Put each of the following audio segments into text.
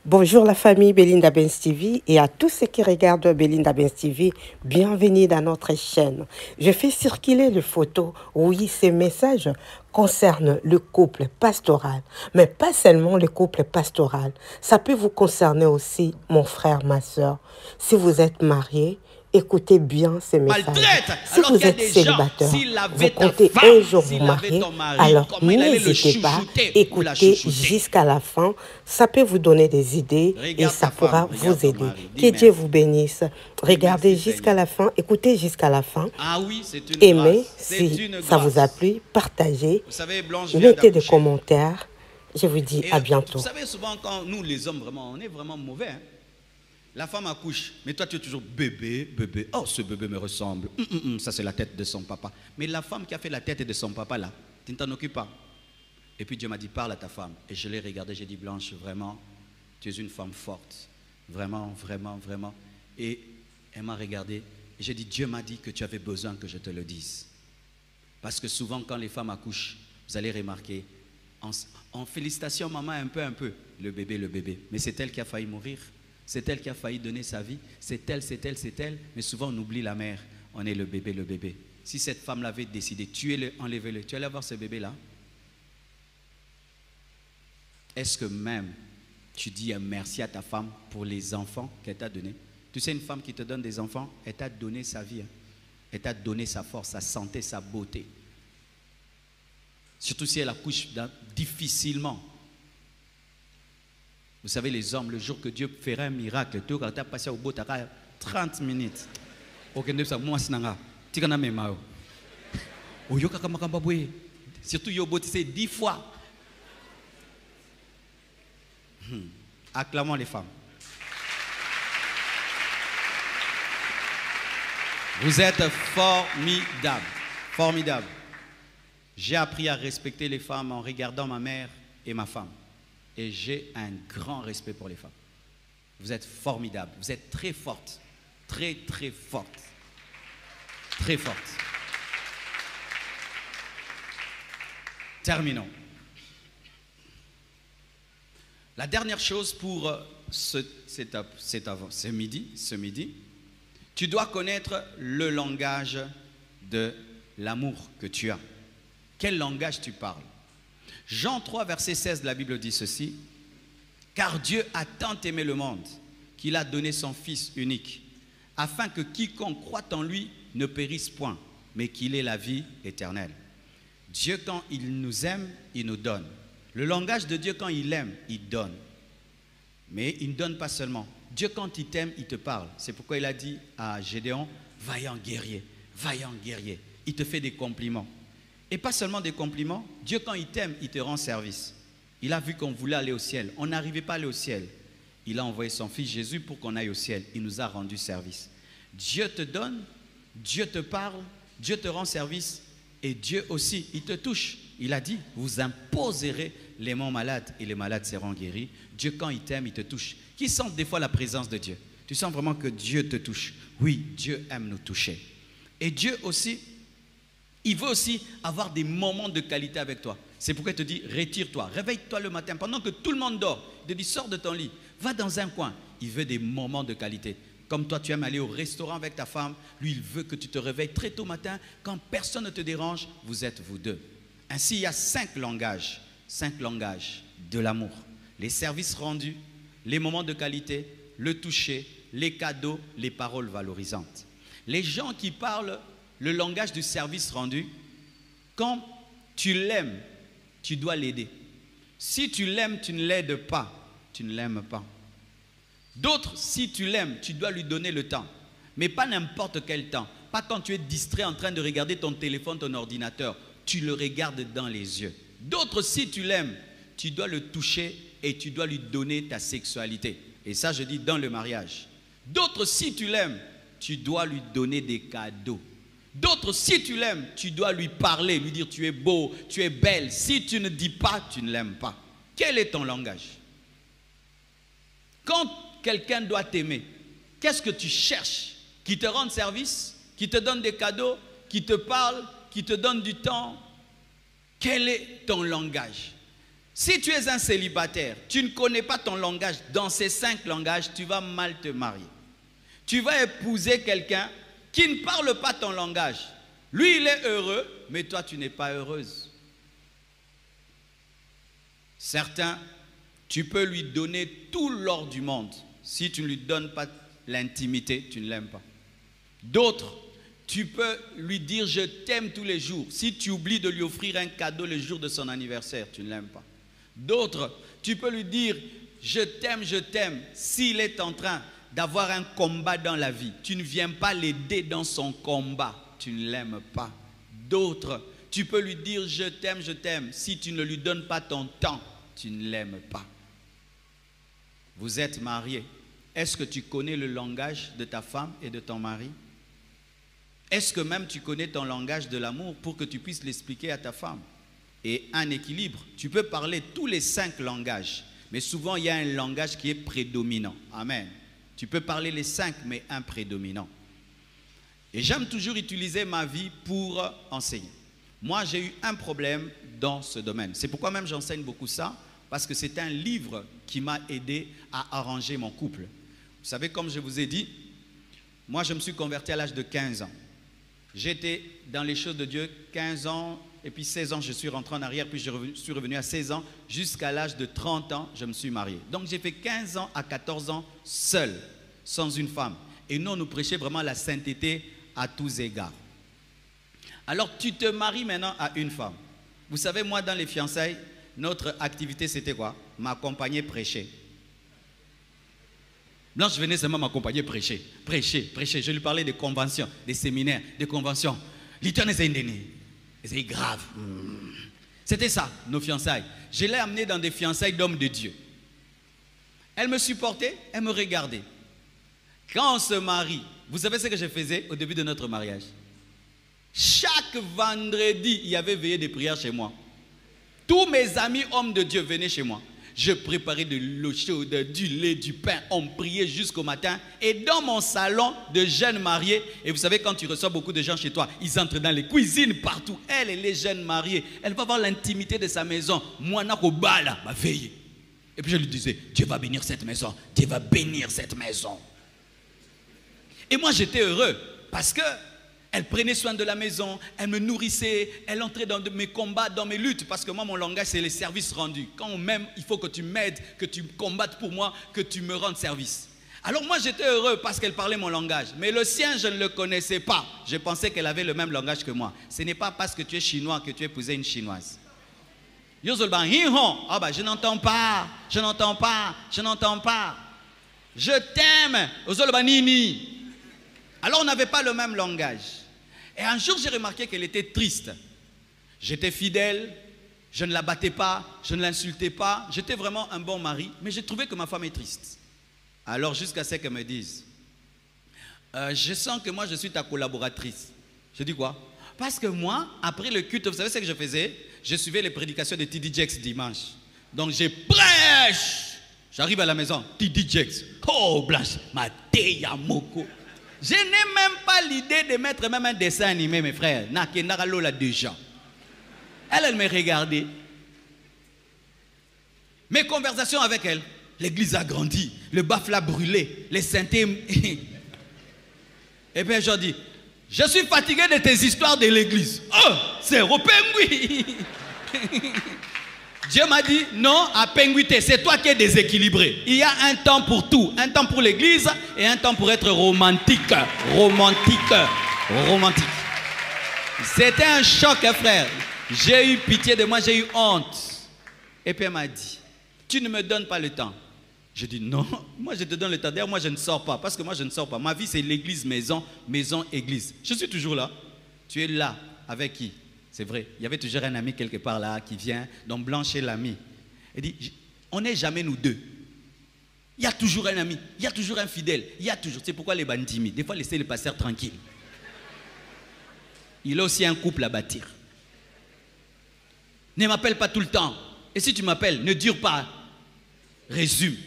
Bonjour la famille Belinda Benz TV et à tous ceux qui regardent Belinda Benz TV, bienvenue dans notre chaîne. Je fais circuler les photos, oui, ces messages concernent le couple pastoral, mais pas seulement le couple pastoral. Ça peut vous concerner aussi, mon frère, ma soeur. Si vous êtes marié, écoutez bien ces messages. Si vous êtes célibataire, vous comptez un jour vous marier, alors n'hésitez pas, écoutez jusqu'à la fin. Ça peut vous donner des idées et ça pourra vous aider. Que Dieu vous bénisse. Regardez jusqu'à la fin, écoutez jusqu'à la fin. Aimez si ça vous a plu, partagez, mettez des commentaires. Je vous dis à bientôt. Vous savez, souvent quand nous les hommes, vraiment, on est vraiment mauvais. Hein? La femme accouche, mais toi tu es toujours bébé, bébé. Oh, ce bébé me ressemble. Ça c'est la tête de son papa. Mais la femme qui a fait la tête de son papa là, tu ne t'en occupes pas. Et puis Dieu m'a dit, parle à ta femme. Et je l'ai regardée, j'ai dit, Blanche, vraiment, tu es une femme forte. Vraiment, vraiment, vraiment. Et elle m'a regardé. Et j'ai dit, Dieu m'a dit que tu avais besoin que je te le dise. Parce que souvent quand les femmes accouchent, vous allez remarquer, en félicitations maman, un peu, le bébé. Mais c'est elle qui a failli mourir. C'est elle qui a failli donner sa vie. C'est elle. Mais souvent, on oublie la mère. On est le bébé. Si cette femme l'avait décidé, tuez-le, enlevez-le. Tu allais avoir ce bébé-là. Est-ce que même tu dis un merci à ta femme pour les enfants qu'elle t'a donnés? Tu sais, une femme qui te donne des enfants, elle t'a donné sa vie. Hein. Elle t'a donné sa force, sa santé, sa beauté. Surtout si elle accouche difficilement. Vous savez, les hommes, le jour que Dieu fera un miracle, tu as passé au bout de 30 minutes. Surtout, Yobo, tu sais, 10 fois. Acclamons les femmes. Vous êtes formidables. Formidables. J'ai appris à respecter les femmes en regardant ma mère et ma femme. Et j'ai un grand respect pour les femmes. Vous êtes formidables. Vous êtes très fortes. Très fortes. Très fortes. Terminons. La dernière chose pour ce midi, tu dois connaître le langage de l'amour que tu as. Quel langage tu parles? Jean 3, verset 16 de la Bible dit ceci. Car Dieu a tant aimé le monde qu'il a donné son Fils unique, afin que quiconque croit en lui ne périsse point, mais qu'il ait la vie éternelle. Dieu, quand il nous aime, il nous donne. Le langage de Dieu, quand il aime, il donne. Mais il ne donne pas seulement. Dieu, quand il t'aime, il te parle. C'est pourquoi il a dit à Gédéon, vaillant guerrier, vaillant guerrier. Il te fait des compliments. Et pas seulement des compliments, Dieu quand il t'aime, il te rend service. Il a vu qu'on voulait aller au ciel, on n'arrivait pas à aller au ciel. Il a envoyé son fils Jésus pour qu'on aille au ciel, il nous a rendu service. Dieu te donne, Dieu te parle, Dieu te rend service et Dieu aussi, il te touche. Il a dit, vous imposerez les mains malades et les malades seront guéris. Dieu quand il t'aime, il te touche. Qui sent des fois la présence de Dieu? Tu sens vraiment que Dieu te touche. Oui, Dieu aime nous toucher. Et Dieu aussi, il veut aussi avoir des moments de qualité avec toi. C'est pourquoi il te dit, retire-toi, réveille-toi le matin. Pendant que tout le monde dort, il te dit, sors de ton lit, va dans un coin. Il veut des moments de qualité. Comme toi, tu aimes aller au restaurant avec ta femme, lui, il veut que tu te réveilles très tôt matin. Quand personne ne te dérange, vous êtes vous deux. Ainsi, il y a 5 langages de l'amour. Les services rendus, les moments de qualité, le toucher, les cadeaux, les paroles valorisantes. Les gens qui parlent le langage du service rendu, quand tu l'aimes, tu dois l'aider. Si tu l'aimes, tu ne l'aides pas, tu ne l'aimes pas. D'autres, si tu l'aimes, tu dois lui donner le temps. Mais pas n'importe quel temps. Pas quand tu es distrait en train de regarder ton téléphone, ton ordinateur. Tu le regardes dans les yeux. D'autres, si tu l'aimes, tu dois le toucher et tu dois lui donner ta sexualité. Et ça, je dis dans le mariage. D'autres, si tu l'aimes, tu dois lui donner des cadeaux. D'autres, si tu l'aimes, tu dois lui parler, lui dire tu es beau, tu es belle. Si tu ne dis pas, tu ne l'aimes pas. Quel est ton langage? Quand quelqu'un doit t'aimer, qu'est-ce que tu cherches? Qui te rende service? Qui te donne des cadeaux? Qui te parle? Qui te donne du temps? Quel est ton langage? Si tu es un célibataire, tu ne connais pas ton langage, dans ces 5 langages, tu vas mal te marier. Tu vas épouser quelqu'un qui ne parle pas ton langage. Lui, il est heureux, mais toi, tu n'es pas heureuse. Certains, tu peux lui donner tout l'or du monde. Si tu ne lui donnes pas l'intimité, tu ne l'aimes pas. D'autres, tu peux lui dire « je t'aime » tous les jours. Si tu oublies de lui offrir un cadeau le jour de son anniversaire, tu ne l'aimes pas. D'autres, tu peux lui dire « je t'aime » s'il est en train d'avoir un combat dans la vie. Tu ne viens pas l'aider dans son combat, tu ne l'aimes pas. D'autres, tu peux lui dire « je t'aime » si tu ne lui donnes pas ton temps, tu ne l'aimes pas. Vous êtes mariés. Est-ce que tu connais le langage de ta femme et de ton mari? Est-ce que même tu connais ton langage de l'amour pour que tu puisses l'expliquer à ta femme? Et un équilibre. Tu peux parler tous les 5 langages, mais souvent il y a un langage qui est prédominant. Amen. Tu peux parler les 5, mais un prédominant. Et j'aime toujours utiliser ma vie pour enseigner. Moi, j'ai eu un problème dans ce domaine. C'est pourquoi même j'enseigne beaucoup ça, parce que c'est un livre qui m'a aidé à arranger mon couple. Vous savez, comme je vous ai dit, moi je me suis converti à l'âge de 15 ans. J'étais dans les choses de Dieu 15 ans, et puis 16 ans je suis rentré en arrière, puis je suis revenu à 16 ans, jusqu'à l'âge de 30 ans, je me suis marié. Donc j'ai fait 15 ans à 14 ans seul, sans une femme. Et nous, on nous prêchait vraiment la sainteté à tous égards. Alors tu te maries maintenant à une femme. Vous savez, moi dans les fiançailles, notre activité c'était quoi? M'accompagner prêcher. Blanche venait seulement m'accompagner prêcher. Je lui parlais des conventions, des séminaires, des conventions. C'est grave. C'était ça, nos fiançailles. Je l'ai amenée dans des fiançailles d'hommes de Dieu. Elle me supportait, elle me regardait. Quand on se marie, vous savez ce que je faisais au début de notre mariage? Chaque vendredi, il y avait veillée de prière chez moi. Tous mes amis hommes de Dieu venaient chez moi. Je préparais de l'eau chaude, du lait, du pain. On priait jusqu'au matin. Et dans mon salon de jeunes mariés, et vous savez, quand tu reçois beaucoup de gens chez toi, ils entrent dans les cuisines partout. Elle et les jeunes mariés, elle va avoir l'intimité de sa maison. Moi, Nakobala, ma veille. Et puis je lui disais, Dieu va bénir cette maison. Dieu va bénir cette maison. Et moi, j'étais heureux parce que elle prenait soin de la maison, elle me nourrissait, elle entrait dans mes combats, dans mes luttes. Parce que moi, mon langage, c'est les services rendus. Quand on m'aime, il faut que tu m'aides, que tu combattes pour moi, que tu me rendes service. Alors moi, j'étais heureux parce qu'elle parlait mon langage. Mais le sien, je ne le connaissais pas. Je pensais qu'elle avait le même langage que moi. Ce n'est pas parce que tu es chinois que tu as épousé une chinoise. Ah bah, je n'entends pas, je n'entends pas, je n'entends pas. Je t'aime. Alors on n'avait pas le même langage. Et un jour, j'ai remarqué qu'elle était triste. J'étais fidèle, je ne la battais pas, je ne l'insultais pas. J'étais vraiment un bon mari, mais j'ai trouvé que ma femme est triste. Alors, jusqu'à ce qu'elle me dise, je sens que moi, je suis ta collaboratrice. Je dis quoi? Parce que moi, après le culte, vous savez ce que je faisais? Je suivais les prédications de TD Jakes dimanche. Donc, je prêche. J'arrive à la maison, TD Jakes. Oh, Blanche, ma teya moko. Je n'ai même pas l'idée de mettre même un dessin animé, mes frères. Nakenaralo déjà. Elle me regardait. Mes conversations avec elle. L'église a grandi. Le bafle a brûlé. Les synthés. Et bien, je dis, je suis fatigué de tes histoires de l'église. Oh, c'est au Pengui. Dieu m'a dit, non, à Penguité, c'est toi qui es déséquilibré. Il y a un temps pour tout. Un temps pour l'église et un temps pour être romantique. Romantique. C'était un choc, frère. J'ai eu pitié de moi, j'ai eu honte. Et puis elle m'a dit, tu ne me donnes pas le temps. Je dis, non, moi je te donne le temps. D'ailleurs, moi je ne sors pas, parce que moi je ne sors pas. Ma vie c'est l'église, maison, maison, église. Je suis toujours là. Tu es là, avec qui? C'est vrai, il y avait toujours un ami quelque part là qui vient, donc Blanche est l'ami. Elle dit, on n'est jamais nous deux. Il y a toujours un ami, il y a toujours un fidèle, il y a toujours. C'est pourquoi les bandits, des fois laissez les passeurs tranquilles. Il a aussi un couple à bâtir. Ne m'appelle pas tout le temps. Et si tu m'appelles, ne dure pas. Résume.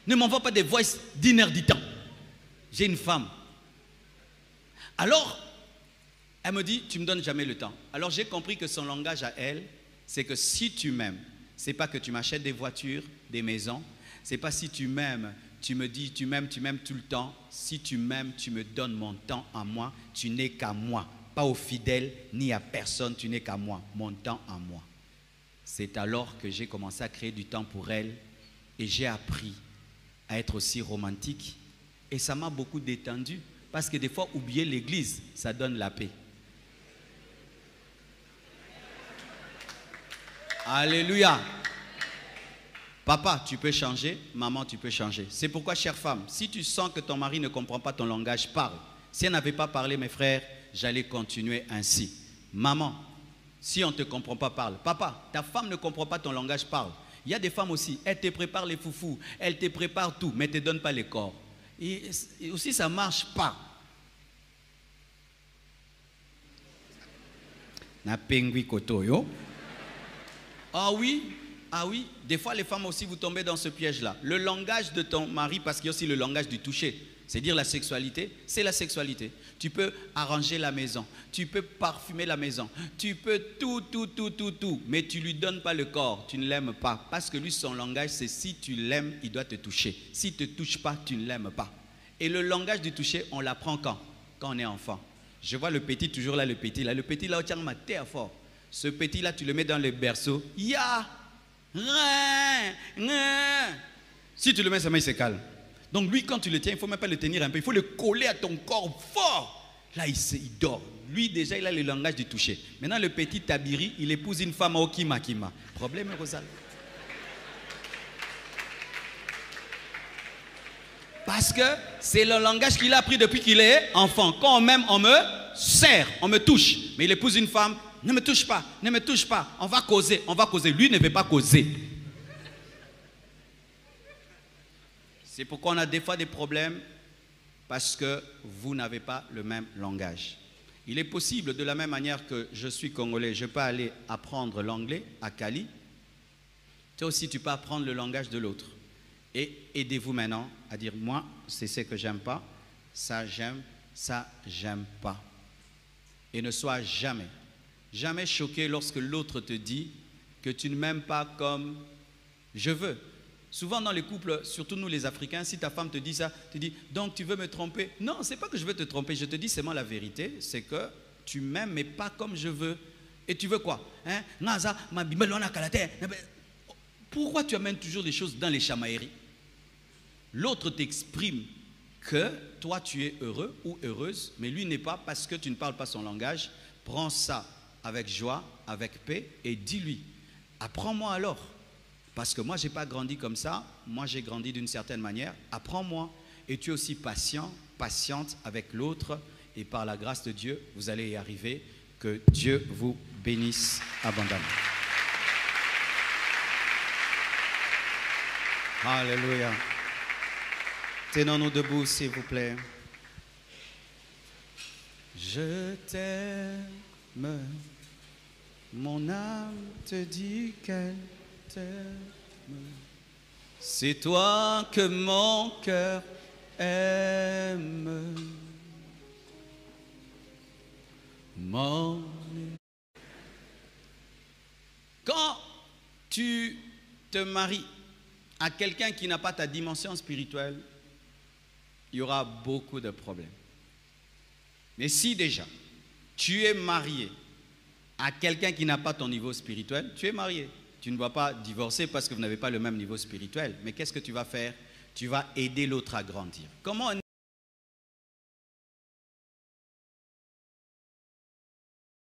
Ne m'envoie pas des voices d'une heure du temps. J'ai une femme. Alors, elle me dit, tu ne me donnes jamais le temps. Alors j'ai compris que son langage à elle, c'est que si tu m'aimes, c'est pas que tu m'achètes des voitures, des maisons. C'est pas si tu m'aimes, tu me dis tu m'aimes tout le temps. Si tu m'aimes, tu me donnes mon temps à moi. Tu n'es qu'à moi. Pas aux fidèles, ni à personne, tu n'es qu'à moi. Mon temps à moi. C'est alors que j'ai commencé à créer du temps pour elle. Et j'ai appris à être aussi romantique. Et ça m'a beaucoup détendu. Parce que des fois, oublier l'église, ça donne la paix. Alléluia. Papa, tu peux changer. Maman, tu peux changer. C'est pourquoi, chère femme, si tu sens que ton mari ne comprend pas ton langage, parle. Si elle n'avait pas parlé, mes frères, j'allais continuer ainsi. Maman, si on ne te comprend pas, parle. Papa, ta femme ne comprend pas ton langage, parle. Il y a des femmes aussi, elles te préparent les foufous, elles te préparent tout, mais elles ne te donnent pas les corps. Et aussi, ça ne marche pas. Na pengui koto yo. Ah oui, des fois les femmes aussi vous tombez dans ce piège-là. Le langage de ton mari, parce qu'il y a aussi le langage du toucher, c'est dire la sexualité, c'est la sexualité. Tu peux arranger la maison, tu peux parfumer la maison, tu peux tout, mais tu ne lui donnes pas le corps, tu ne l'aimes pas. Parce que lui, son langage, c'est si tu l'aimes, il doit te toucher. S'il ne te touche pas, tu ne l'aimes pas. Et le langage du toucher, on l'apprend quand on est enfant. Je vois le petit, toujours là, le petit là, au tient ma terre fort. Ce petit là, tu le mets dans le berceau. Ya, si tu le mets, sa main il se calme. Donc lui, quand tu le tiens, il ne faut même pas le tenir un peu, il faut le coller à ton corps fort. Là, il dort. Lui, déjà, il a le langage du toucher. Maintenant, le petit Tabiri, il épouse une femme au Kima. Problème, Rosal. Parce que c'est le langage qu'il a appris depuis qu'il est enfant. Quand on m'aime, on me serre, on me touche. Mais il épouse une femme, ne me touche pas, ne me touche pas. On va causer, on va causer. Lui ne veut pas causer. C'est pourquoi on a des fois des problèmes, parce que vous n'avez pas le même langage. Il est possible, de la même manière que je suis congolais, je peux aller apprendre l'anglais à Cali. Toi aussi, tu peux apprendre le langage de l'autre. Et aidez-vous maintenant à dire, moi, c'est ce que j'aime pas, ça j'aime pas. Et ne sois jamais choqué lorsque l'autre te dit que tu ne m'aimes pas comme je veux. Souvent dans les couples, surtout nous les Africains, si ta femme te dit ça, tu dis, donc tu veux me tromper? Non, c'est pas que je veux te tromper, je te dis seulement la vérité, c'est que tu m'aimes mais pas comme je veux. Et tu veux quoi? Pourquoi tu amènes toujours des choses dans les chamailleries? L'autre t'exprime que toi tu es heureux ou heureuse, mais lui n'est pas, parce que tu ne parles pas son langage. Prends ça avec joie, avec paix et dis-lui, apprends-moi alors. Parce que moi, je n'ai pas grandi comme ça. Moi, j'ai grandi d'une certaine manière. Apprends-moi. Et tu es aussi patient, patiente avec l'autre. Et par la grâce de Dieu, vous allez y arriver. Que Dieu vous bénisse abondamment. Alléluia. Tenons-nous debout, s'il vous plaît. Je t'aime. Mon âme te dit qu'elle t'aime. C'est toi que mon cœur aime. Quand tu te maries à quelqu'un qui n'a pas ta dimension spirituelle, il y aura beaucoup de problèmes. Mais si déjà tu es marié à quelqu'un qui n'a pas ton niveau spirituel, tu es marié. Tu ne vas pas divorcer parce que vous n'avez pas le même niveau spirituel. Mais qu'est-ce que tu vas faire? Tu vas aider l'autre à grandir. Comment